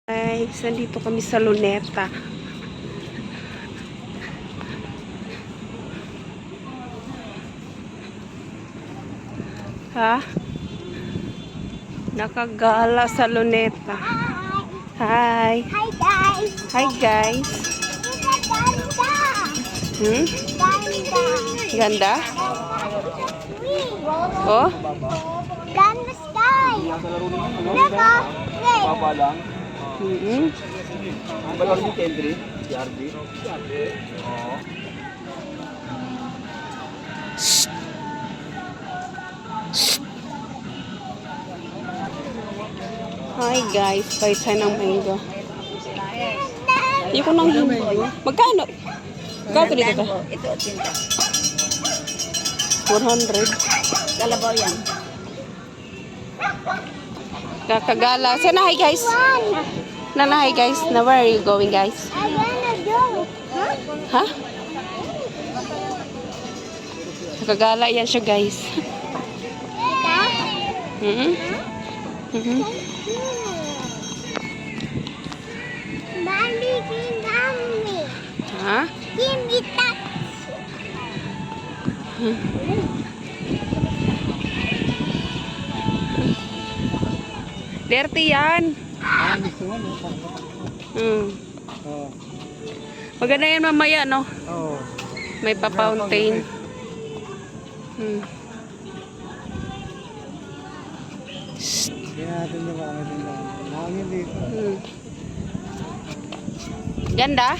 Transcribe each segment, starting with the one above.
Guys, nandito kami sa Luneta. Ha? Nakagala sa Luneta. Hi. Hi guys. Hi guys. Hmm? Ganda? Oh? Ganda sky. Naka. Baba lang. Ang balon ni Kendri, si RD. Oo. Hi guys, paisa ng mango. Hindi ko nang hindi. Magkano? Magkano dito ka? Ito, tinta. 400. Kalabaw yan. Kakagala. Sana hi guys. Nana hi guys. Now where are you going guys? I wanna go. Ha? Kakagala yan siya guys. Bali kami. Ha? Kimi tat. Dirty yan. Gusto mo, no? Oo. Maganda yan mamaya, no? Oo. May pa-fountain. Hindi natin na baka natin hangin dito. Ganda?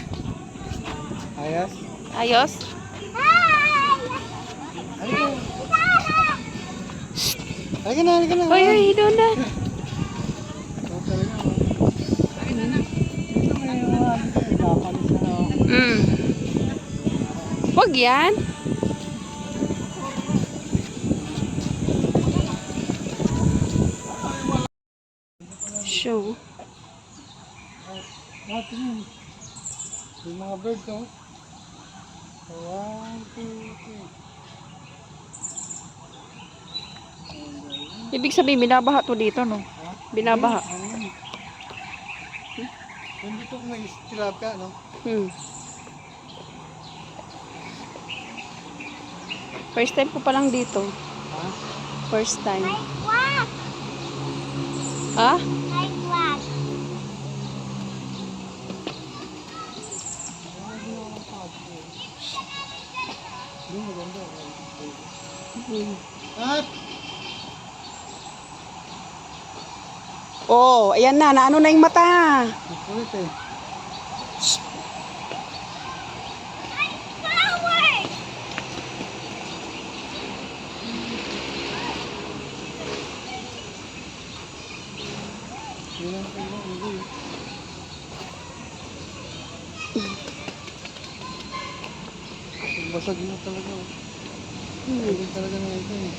Ayos? Ayos? Halika na, halika na. Hoy, hoy, doon na. Wag yan. Show. Natin yun. Yung mga bird, no? 1, 2, 3. Ibig sabihin, binabaha to dito, no? Binabaha. Ano yun? Kung dito kung may tilapia, no? First time ko pa lang dito. Ha? First time. Like what? Ha? Like what? Hindi maganda. At! Oh, ayan na. Naano na yung mata. Ulit eh. Flowers. Yun ang kailan, hindi. Basag yun talaga. Basag talaga na ito eh.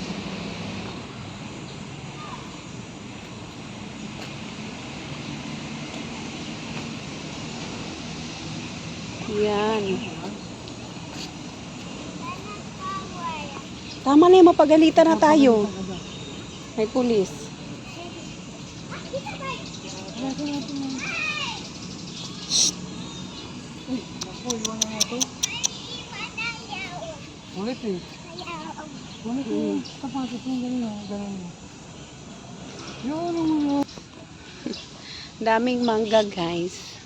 Yan. Tama na yung mapagalitan na tayo. May pulis. Ako, iwan na nga ito. Ulit eh. Ulit eh. Kapasok yung gano'n. Gano'n. Yun ang mga. Daming mangga guys.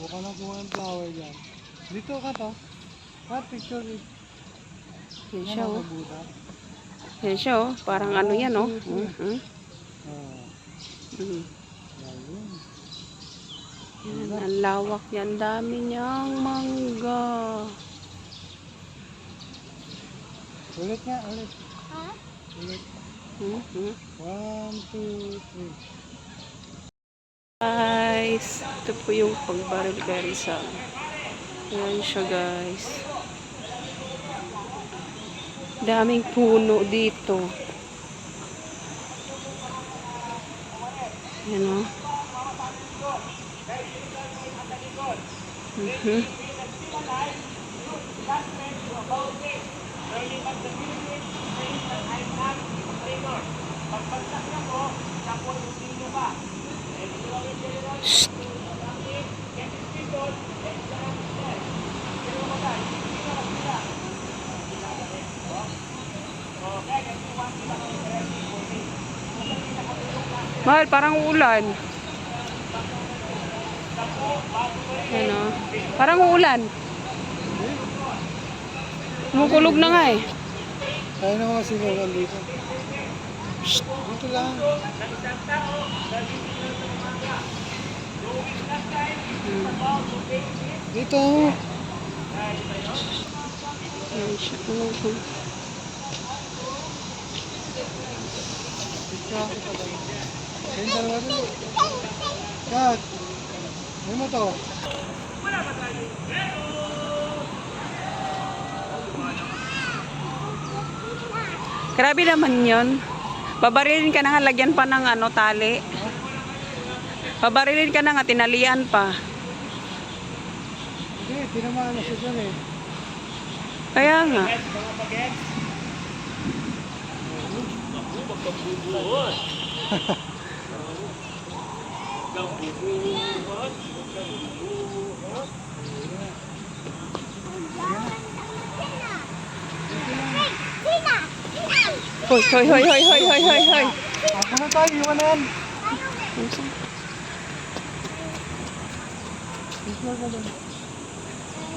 Baka na kuha ng flower dyan. Dito ka to. Picture it. Yan siya oh. Buta. Yan siya oh. Parang ano yan oh. Yan, ang lawak yan. Dami niyang mangga. Ulit nga, ulit. Ha? Ulit. 1, 2, 3. Guys, ito po yung pagbaril sa yan siya guys. Daming puno dito. Yan o. Pagpagsak niya po, Mahal, parang uulan. Ano? Parang uulan. Kumukulog na nga eh. Kaya naman kasi naman dito. Dito lang. Dito. Ayan siya. Ano ba? Dito ako pa lang. Kaya dalawa dito. Kat. Ano mo to? Grabe naman yun. Babarilin ka na nga, lagyan pa ng ano, tali. Babarilin ka na nga, tinalian pa. Hindi, tinamaan na siya dyan eh. Kaya nga. Hoy, hoy, hoy, hoy, hoy, hoy, hoy, hoy. Ako na tayo, iwan na yan.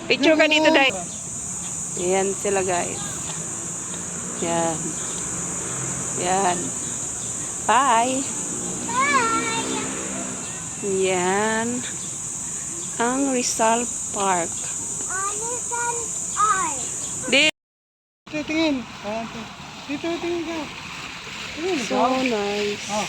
Picture ka dito, Day. Ayan sila, guys. Yan. Yan. Bye. Yan. Ang Rizal Park. Di. Dito, tingin. Dito, tingin ka. Tingin, So nice. Oh.